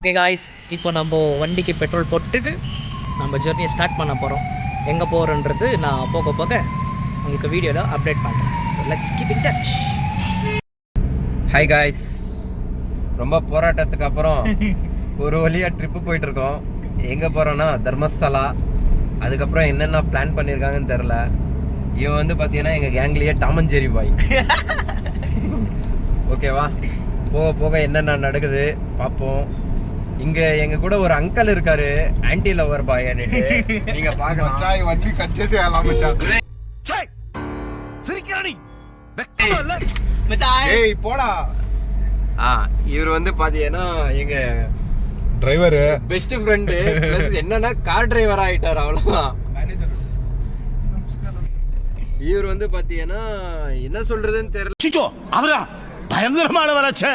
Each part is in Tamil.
ஓகே காய்ஸ், இப்போ நம்ம வண்டிக்கு பெட்ரோல் போட்டுட்டு நம்ம ஜெர்னியை ஸ்டார்ட் பண்ண போகிறோம். எங்கே போகிறோன்றது நான் போக போக உங்களுக்கு வீடியோவில் அப்டேட் பண்ணுறேன். So let's keep in touch. Hi guys, ரொம்ப போராட்டத்துக்கு அப்புறம் ஒரு வழியாக ட்ரிப்பு போயிட்டுருக்கோம். எங்கே போகிறோன்னா தர்மஸ்தலா. அதுக்கப்புறம் என்னென்ன பிளான் பண்ணியிருக்காங்கன்னு தெரில. இவன் வந்து பார்த்தீங்கன்னா எங்கள் கேங்லேயே டாம் அண்ட் ஜெர்ரி பாய். ஓகேவா, போக போக என்னென்ன நடக்குது பார்ப்போம். இங்கே எங்கள் கூட ஒரு அங்கிள் இருக்காரு, ஆன்டி லவர் பாய். நீங்கள் பார்க்கலாம். வண்டி கட்சே செய்யலாம் மச்சான். ஏய் போடா. இவர் வந்து பார்த்தீங்கன்னா எங்கள் டிரைவர் பெஸ்ட் ஃப்ரெண்டு. என்னன்னா கார் டிரைவர் ஆகிட்டார், அவ்வளோதான். இவர் வந்து பார்த்தீங்கன்னா என்ன சொல்றதுன்னு தெரியல. அவரா பயங்கரமான வராச்சே,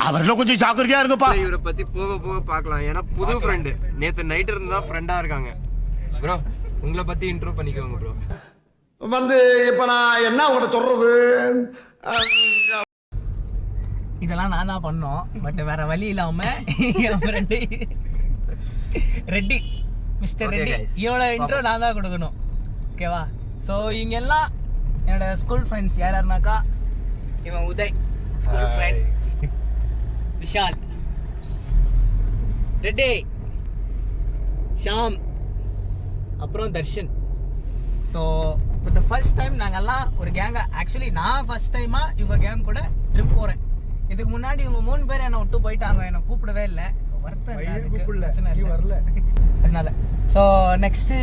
அவர்ல கொஞ்சம் ஜாக்கிரதையா இருங்கப்பா. இவரை பத்தி போக போக பார்க்கலாம். ஏன்னா புது ஃப்ரெண்டு, நேத்து நைட் இருந்தா ஃப்ரெண்டா இருக்காங்க. ப்ரோ, உங்களை பத்தி இன்ட்ரோ பண்ணிக்கோங்க ப்ரோ. வந்து இப்ப நான் என்ன உங்கள்கிட்ட சொல்றது, இதெல்லாம் நான் தான் பண்ணோம். பட் வேற வழி இல்லாம என் ஃப்ரெண்டு ரெட்டி, மிஸ்டர் ரெட்டி, இவனோட இன்ட்ரோ நான் தான் கொடுக்கணும். ஓகேவா? ஸோ இவங்க எல்லாம் என்னோட ஸ்கூல் ஃப்ரெண்ட்ஸ். யாருனாக்கா இவன் உதய் ஸ்கூல் ஃப்ரெண்ட், விஷால், ரெட்டி, ஷாம், அப்புறம் Darshan. So far the first time நாங்கள்லாம் ஒரு கேங்கா, ஆக்சுவலி நான் ஃபர்ஸ்ட் டைமாக இவங்க கேங் கூட ட்ரிப் போகிறேன். இதுக்கு முன்னாடி இவங்க 3 பேர் என்னை விட்டு போயிட்டாங்க, என்னை கூப்பிடவே இல்லை. ஸோ வருத்தம் பிரச்சனை இல்லை, வரல அதனால. ஸோ நெக்ஸ்ட்டு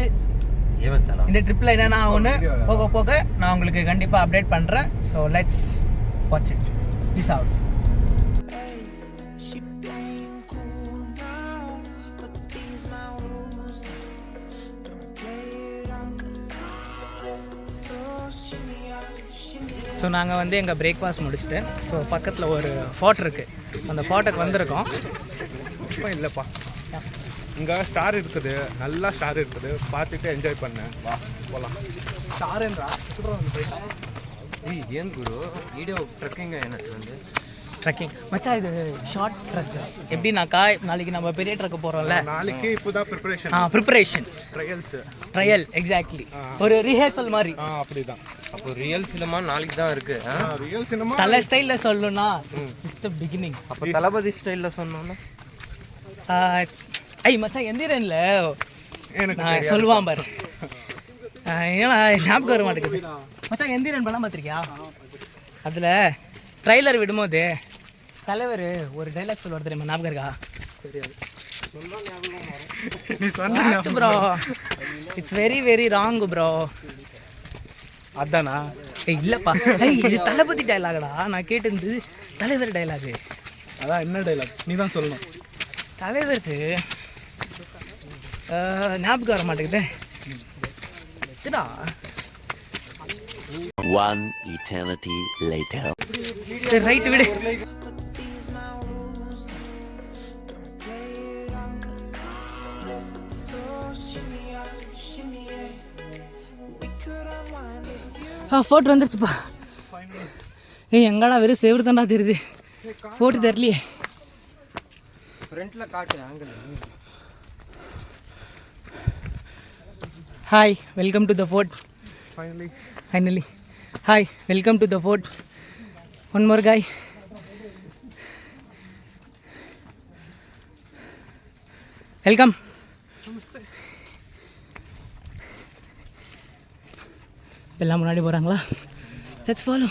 இந்த ட்ரிப்பில் என்னென்ன ஒன்று போக போக நான் உங்களுக்கு கண்டிப்பாக அப்டேட் பண்ணுறேன். So let's watch it. Peace out. So நாங்கள் வந்து எங்கள் பிரேக்ஃபாஸ்ட் முடிச்சுட்டு, ஸோ பக்கத்தில் ஒரு ஃபோர்ட் இருக்குது, அந்த ஃபோர்ட்டுக்கு வந்திருக்கோம். இப்போ இல்லைப்பா, இங்கே ஸ்டார் இருக்குது, நல்லா ஸ்டார் இருக்குது, பார்த்துட்டு என்ஜாய் பண்ணேன். வா போகலாம். ஸ்டாருன்றா ஏன் குரு வீடியோ ட்ரெக்கிங் எனக்கு வந்து ட்ரெக்கிங் மச்சான். இது ஷார்ட் ட்ரெக். எப்படின்னாக்கா நாளைக்கு நம்ம பெரிய ட்ரக்கு போகிறோம்ல, நாளைக்கு இப்போ தான் ப்ரிப்பரேஷன். ப்ரிப்பரேஷன், ட்ரையல், எக்ஸாக்ட்லி ஒரு ரிஹர்சல் மாதிரி. அப்படிதான். அப்போ ரியல் சினிமா நாளைக்கு தான் இருக்கு. ரியல் சினிமா தலை ஸ்டைலில் சொல்லணும்னா இட்ஸ் தி பிகினிங். அப்போ தளபதி ஸ்டைலில் சொன்னோன்னா ஐ மச்சான் எந்திரன்ல எனக்கு சொல்லுவான் பாரு. ஏன்னா ஞாபகம் வர மாட்டேங்குது மச்சான். எந்திரன் படம் பார்த்துருக்கியா? அதில் ட்ரைலர் விடும்போது தலைவர் ஒரு டைலாக் சொல்லுவார் தெரியுமா? ஞாபகம் இருக்கா? Bro it's very very wrong bro. அதானா? ஏய் இல்லைப்பா, இது தளபதி டைலாகடா. நான் கேட்டிருந்து தலைவர் டைலாகு. அதான் என்ன டைலாக் நீ தான் சொல்லணும். தலைவருக்கு ஞாபகம் வர மாட்டேங்குது. One eternity later. சரி ரைட் விடு. ஃபோட்டோ வந்துருச்சுப்பா. ஏய் எங்கடா வெறும் சேவர் தாண்டா தெரியுது, ஃபோட்டோ தெரியலையே. ஃப்ரண்ட்ல காட்டு angle. Hi, welcome to the fort. Finally. Hi, welcome to the fort. One more guy. Welcome. Namaste. எல்லாம் முன்னாடி போகிறாங்களா? Let's follow.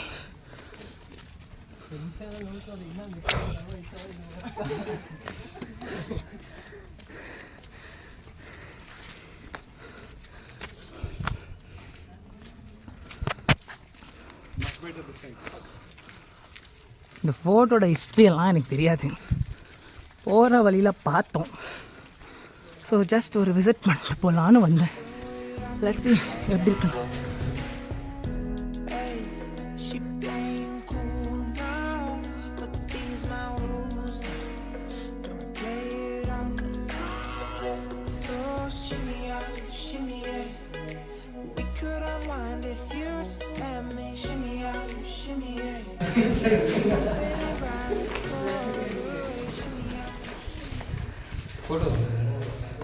இந்த ஃபோட்டோட ஹிஸ்ட்ரியெல்லாம் எனக்கு தெரியாது, போகிற வழியில் பார்த்தோம். ஸோ ஜஸ்ட் ஒரு விசிட் பண்ணிட்டு போகலான்னு வந்தேன். லெட்ஸ் see எப்படி இருக்கு.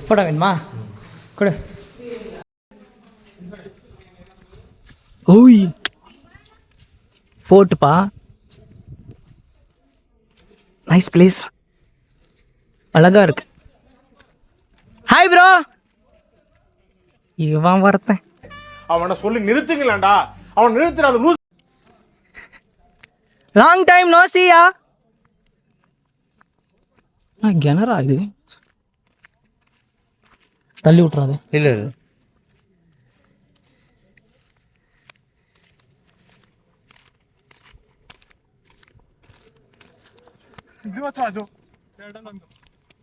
ஃபோட்டோ வேணுமா கொடு. ஓய் ஃபோர்ட்டுப்பா, நைஸ் பிளேஸ், அழகா இருக்கு. Hi bro. இவன் வரத்தேன். அவனை சொல்லி நிறுத்துங்களேன்டா, அவன் நிறுத்துறாது loose. Long time no see ya. கிணறா இது? தள்ளி விட்டுறாது. இல்லை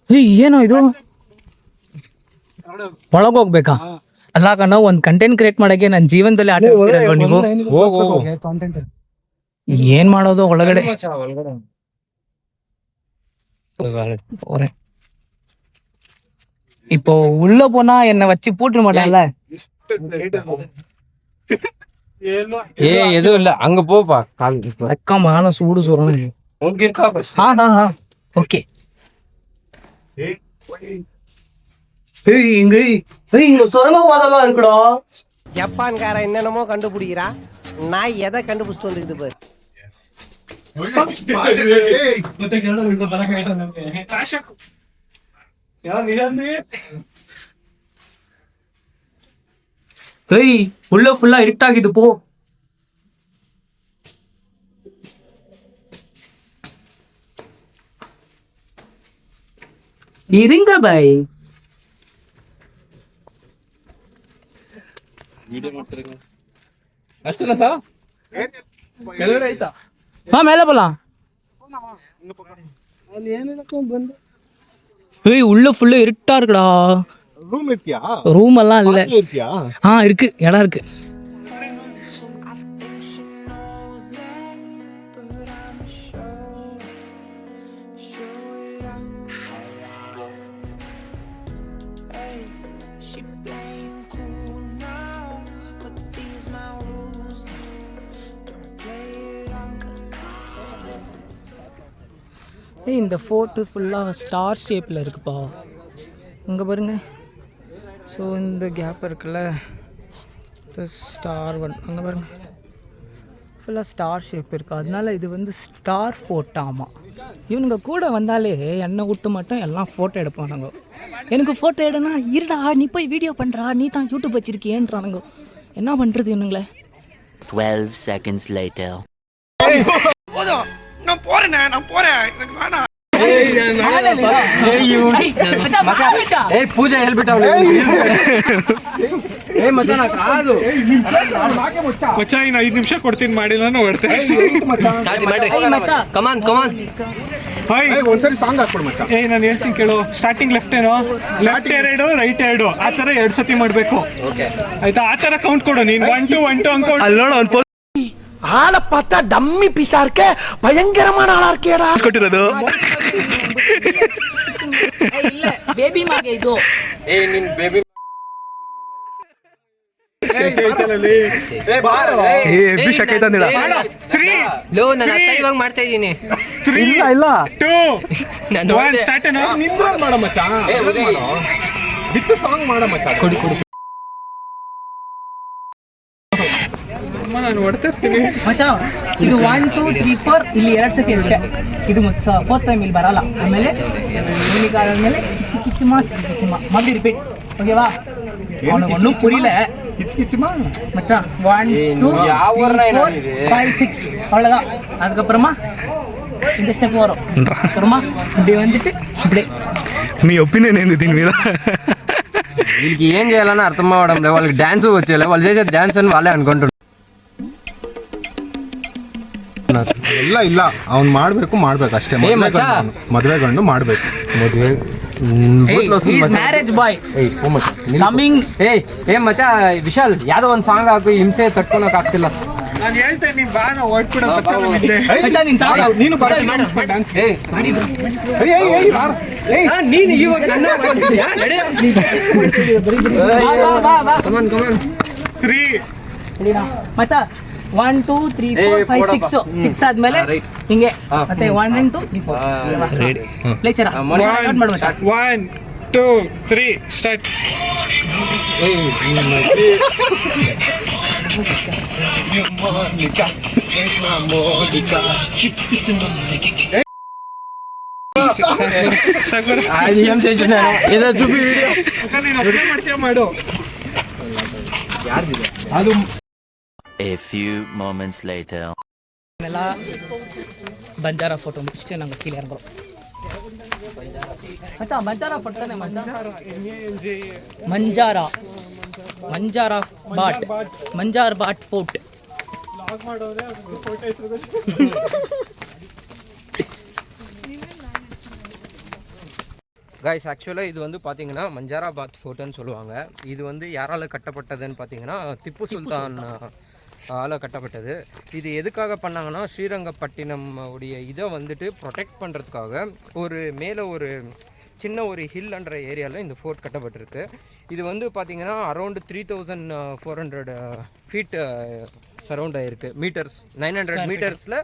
ಏಯ್ ಏನೋ ಇದು ಒಳಗೆ ಹೋಗ್ಬೇಕಾ? ಅಲ್ಲ ಕಣ, ಒಂದು ಕಂಟೆಂಟ್ ಕ್ರಿಯೇಟ್ ಮಾಡಕ್ಕೆ ನನ್ನ ಜೀವನದಲ್ಲಿ ಆಟ ಆಡ್ತೀರಲ್ವ ನೀವು? ಏನ್ ಮಾಡೋದು ಒಳಗಡೆ? ஒரே இப்போ உள்ள போனா என்ன வச்சு பூட்டு மாட்டான்ல? ஏ எதுவும் இல்ல, அங்க போப்பா. வெக்கமான சூடு சொல்றேன். ஓகே. இங்க சுரங்கவாதமா இருக்குடா. ஜப்பான்கார என்னென்னமோ கண்டுபிடிக்கிறா, நாய் எதை கண்டுபிடிச்சிட்டு வந்துக்குது பாரு. ஏய் உள்ள ஃபுல்லா இருட்டாகுது போ. இருங்க பாய். ಅಷ್ಟೇನಾ ಸಾ? ಕೆಳಗಡೆ ಆಯ್ತಾ? ಹಾ ಮೇಲೆ போலாம். ஏய் உள்ள ஃபுல்லா இருட்டா இருக்குடா. ரூம் இருக்கியா? ரூம் எல்லாம் இல்ல. இருக்கியா? இருக்கு, இடம் இருக்கு. இந்த ஃபோர்ட்டு ஃபுல்லாக ஸ்டார் ஷேப்பில் இருக்குப்பா. இங்கே பாருங்க. ஸோ இந்த கேப் இருக்குல்ல, ஸ்டார் ஒன் அங்கே பாருங்க, ஃபுல்லாக ஸ்டார் ஷேப் இருக்குது. அதனால இது வந்து ஸ்டார் ஃபோர்ட்டாமா. இவனுங்க கூட வந்தாலே என்னை விட்டு மட்டும் எல்லாம் ஃபோட்டோ எடுப்பானுங்க. எனக்கு ஃபோட்டோ எடுனா இருடா நீ போய் வீடியோ பண்ணுறா, நீ தான் யூடியூப் வச்சிருக்கியேன்றானுங்க. என்ன பண்ணுறது இவனுங்களே? 12 seconds later. நான் போறேன் எனக்கு வேணாம். ಏ ಪೂಜೆ ಹೇಳ್ಬಿಟ್ಟ ಏ ಮಚ್ಚ ನಾ ಕಾದು ಮಚ್ಚ ಇನ್ನು 5 ನಿಮಿಷ ಕೊಡ್ತೀನಿ ಮಾಡಿಲ್ಲ ಹೊಡ್ತೇನೆ. ಕಮಾನ್ ಕಮಾನ್. ಒಂದ್ಸರಿ ಸಾಂಗ್ ಹಾಕ್ಬಿಡು ಮಚ್ಚ. ನಾನು ಹೇಳ್ತೀನಿ ಕೇಳು. ಸ್ಟಾರ್ಟಿಂಗ್ ಲೆಫ್ಟ್ ಏನೋ, ಲೆಫ್ಟ್ 2 ರೈಟ್ 2 ಆ ತರ 2 ಸತಿ ಮಾಡ್ಬೇಕು ಆಯ್ತಾ? ಆ ತರ ಕೌಂಟ್ ಕೊಡು ನೀನ್. 1 2 1 2 ಅನ್ಕೊಂಡು ಅಲ್ಲೋಣ. ஆளை பார்த்தா டம்மி பீஸா இருக்க, பயங்கரமான ஆளா இருக்கேடா. ಕೊಟ್ಟಿರೋದು ಬೇಬಿ ಮಾಗೆ ಇದು. ಏ ನಿನ್ ಬೇಬಿ ಲೋ ನಾನು ಅತ್ತ ಇವಾಗ ಮಾಡ್ತಾ ಇದ್ದೀನಿ. 3 ಇಲ್ಲ 2 1 ಸ್ಟಾರ್ಟ್ ಏನೋ ನಿಂದ್ರ ಮಾಡ ಮಚ್ಚ. ಬಿತ್ತು ಸಾಂಗ್ ಮಾಡ ಮಚ್ಚ. ಕೊಡಿ ನಾನು ಹೊಡ್ತಾ ಇರ್ತೀನಿ ಮಚ್ಚ. ಇದು 1 2 3 4 ಇಲ್ಲಿ 2 ಸತಿ ಅಷ್ಟೇ. ಇದು ಫೋರ್ತ್ ಟೈಮ್ ಇಲ್ಲಿ ಬರಲ್ಲ. ಆಮೇಲೆ ಆದ್ಮೇಲೆ ಕಿಚ್ಚಿಮ್ಮ ಮತ್ತೆ ರಿಪೀಟ್. ஓகேவா? அவனுக்கு ஒன்றும் புரியல. கிச்சிமா மச்சான் 1 2 3 4 5 6 அவ்வளோதான். அதுக்கப்புறமா இந்த ஸ்டெப் வரும். அப்புறமா இப்படி வந்துட்டு இப்படி. మీ ఒపీనియన్ ఏంది దీని మీద? వీళ్ళకి ఏం చేయాలని అర్థం అవ్వడం లేదు. వాళ్ళకి డాన్స్ వచ్చేలా వాళ్ళు చేసే డాన్స్ అని వాళ్ళే అనుకుంటున్నారు. ಇಲ್ಲ ಅವ್ನು ಮಾಡ್ಬೇಕು ಅಷ್ಟೇ. ಮದುವೆ ಗಂಡು ಮಾಡ್ಬೇಕು. ಮದುವೆ ಮ್ಯಾರೇಜ್ ಬಾಯ್ ಕಮಿಂಗ್. ಏ ಮಚ್ಚ ವಿಶಾಲ್ ಯಾವ್ದೋ ಒಂದು ಸಾಂಗ್ ಹಾಕು, ಹಿಂಸೆ ತಟ್ಕೊಳಕ್ ಆಗ್ತಿಲ್ಲ. ನಾನು ಹೇಳ್ತೇನೆ ನೀನ್ ಬಾ, ನಾ ಹೊಡ್ಬಿಡ. ನೀನು ನೀನು ಇವಾಗ ಕಮಾನ್ ಕಮಾನ್. 3 ಮಚ್ಚ 1 2 3 4 5 6 6 ಆದ್ಮೇಲೆ ಹಿಂಗೆ ಮತ್ತೆ 1 2 3 4 ರೆಡಿ. ಪ್ಲೇಸರ ಸ್ಟಾರ್ಟ್ ಮಾಡು ಮಚ್ಚ. 1 2, 3 ஸ்டார்ட். అది ఏం చేసినా ఏదో చూపి వీడియో ಮಾಡು. ಅದು A few moments later. ಎಲ್ಲ ಬಂಜಾರ ಫೋಟೋ ಮುಗಿಸ್ಟೇ நாங்கள் கீழே இறங்குறோம். மச்சான் பஞ்சாரா ஃபோட்டோ தானே மச்சான்? மஞ்சாரா மஞ்சார் பாட் ஃபோர்ட். ಲಾಗ್ ಮಾಡೋದೇ ಅದು ಫೋಟೋ ಹೆಸರು. கைஸ் ஆக்சுவலாக இது வந்து பார்த்தீங்கன்னா மஞ்சாராபாத் ஃபோர்ட்டுன்னு சொல்லுவாங்க. இது வந்து யாரால் கட்டப்பட்டதுன்னு பார்த்தீங்கன்னா திப்பு சுல்தான் ஆல கட்டப்பட்டது. இது எதுக்காக பண்ணாங்கன்னா ஸ்ரீரங்கப்பட்டினம் உடைய இதை வந்துட்டு ப்ரொடெக்ட் பண்ணுறதுக்காக ஒரு மேலே ஒரு சின்ன ஒரு ஹில்ன்ற ஏரியாவில் இந்த ஃபோர்ட் கட்டப்பட்டிருக்கு. இது வந்து பார்த்திங்கன்னா அரௌண்டு 3400 ஃபீட் சரௌண்ட் ஆகிருக்கு. மீட்டர்ஸ் 900 மீட்டர்ஸில்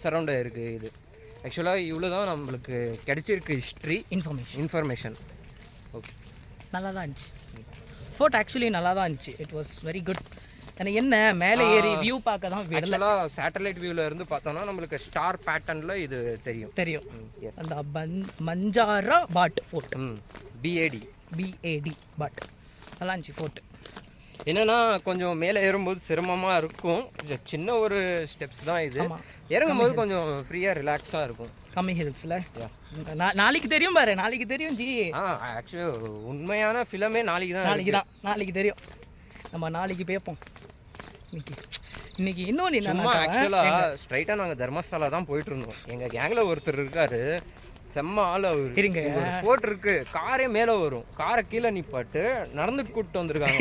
சரௌண்ட் ஆகிருக்கு. இது ஆக்சுவலாக இவ்வளோ தான் நம்மளுக்கு கிடைச்சிருக்கு ஹிஸ்ட்ரி இன்ஃபர்மேஷன். ஓகே, நல்லா தான் இருந்துச்சு ஃபோர்ட். ஆக்சுவலி நல்லா தான் இருந்துச்சு. It was very good. எனக்கு என்ன மேலே ஏறி வியூ பார்க்க தான் ஆக்சுவலாக சேட்டலைட் வியூவில் இருந்து பார்த்தோன்னா நம்மளுக்கு ஸ்டார் பேட்டர்னில் இது தெரியும். அந்த மஞ்சாரா பாட் ஃபோர்ட், BAD பாட் நல்லா இருந்துச்சு ஃபோர்ட். என்னன்னா கொஞ்சம் மேலே ஏறும்போது சிரமமாக இருக்கும். சின்ன ஒரு ஸ்டெப்ஸ் தான் இது. இறங்கும்போது கொஞ்சம் ஃப்ரீயாக ரிலாக்ஸாக இருக்கும். கம்மி ஹில்ஸில் நாளைக்கு தெரியும் பாரு. நாளைக்கு தெரியும் ஜி. ஆக்சுவலி உண்மையான ஃபிலமே நாளைக்கு தெரியும். நம்ம நாளைக்கு பேப்போம். இன்னைக்கு இன்னொன்று சும்மா ஆக்சுவலாக ஸ்ட்ரைட்டாக நாங்கள் தர்மஸ்தலா தான் போயிட்டு இருந்தோம். எங்கள் கேங்கில் ஒருத்தர் இருக்காரு, செம்ம ஆள் அவர். இருங்க, ஃபோர்ட் இருக்கு, காரே மேலே வரும், காரை கீழே நிப்பாட்டு நடந்துட்டு கூப்பிட்டு வந்திருக்காங்க.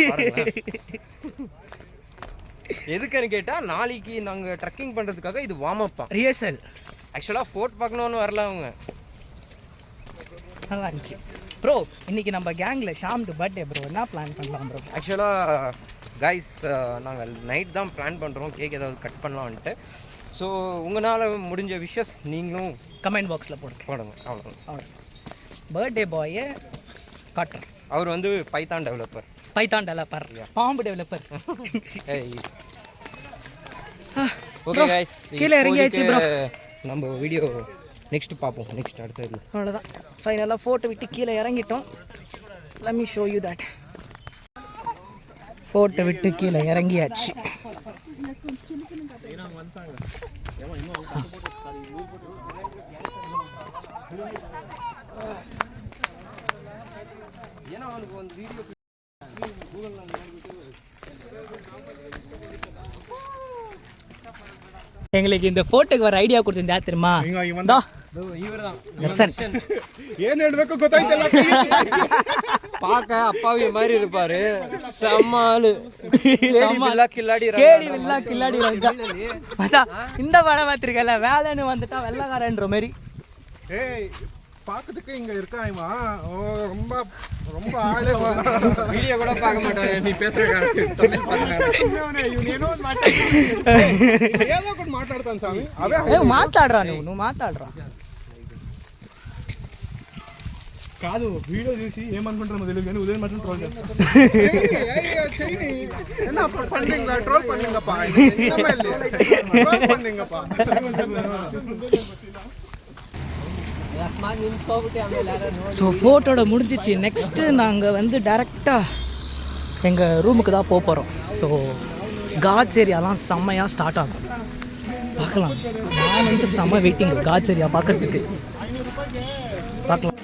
எதுக்குன்னு கேட்டால் நாளைக்கு நாங்கள் ட்ரெக்கிங் பண்ணுறதுக்காக இது வார்ம் அப்பா ரிஹர்சல். ஆக்சுவலாக ஃபோர்ட் பார்க்கணுன்னு வரல அவங்க. நல்லா இருந்துச்சு ப்ரோ. இன்னைக்கு நம்ம கேங்கில் ஷாம்டு பர்த்டே ப்ரோ. என்ன பிளான் பண்ணலாம் ப்ரோ? ஆக்சுவலாக கைஸ் நாங்கள் நைட் தான் பிளான் பண்ணுறோம் கேக் ஏதாவது கட் பண்ணலான்ட்டு. ஸோ உங்களால் முடிஞ்ச விஷஸ் நீங்களும் கமெண்ட் பாக்ஸில் போடுங்க. அவ்வளோ பர்த்டே பாயை காட்டுறேன். அவர் வந்து பைத்தான் டெவலப்பர், பாம்பு டெவலப்பர். ஓகே கைஸ், கீழே இறங்கியாச்சு ப்ரோ. நம்ம வீடியோ நெக்ஸ்ட் பார்ப்போம். நெக்ஸ்ட் அடுத்தது அவ்வளோதான். ஃபைனலாக ஃபோட்டோ விட்டு கீழே இறங்கிட்டோம். let me show you that. Photo விட்டு கீழே இறங்கியாச்சு. எங்களுக்கு இந்த ஃபோட்டோக்கு வர ஐடியா கொடுத்திருந்தா தெரியுமா? ಏನ್ ಹೇಳ್ಬೇಕು ಗೊತ್ತಾಯ್ತಲ್ಲ. பார்க்க அப்பாவி மாதிரி இருப்பாரு, செம்மாலு கில்லாடி. இந்த படம் பார்த்திருக்கல, வேலைன்னு வந்துட்டா வெள்ளக்காரன்ற மாதிரி. ஏய் பாக்கிறதுக்கு இங்க இருக்காய்மா, ரொம்ப ரொம்ப ஆளே வீடியோ கூட பார்க்க மாட்டாரு. நீ பேசுற தமிழ் ఏదో ఒకటి మాట్లాడతాను స్వామి. మాట్లాడరా నువ్వు మాట్లాడరా కాదు, వీడియో చూసి ఏమనుకుంటారో తెలియదు కానీ ఉదయం మాత్రం ట్రోల్ చేస్తాను. ట్రోల్ பண்ணுங்கப்பா, ట్రోల్ பண்ணுங்கப்பா. ஸோ ஃபோட்டோட முடிஞ்சிச்சு. நெக்ஸ்ட்டு நாங்கள் வந்து டேரெக்டாக எங்கள் ரூமுக்கு தான் போக போகிறோம். ஸோ காட்ஸ் ஏரியாலாம் செம்மையாக ஸ்டார்ட் ஆகும், பார்க்கலாம். நான் வந்து செம்ம வெயிட்டிங் காட்ஸ் ஏரியா பார்க்குறதுக்கு. பார்க்கலாம்.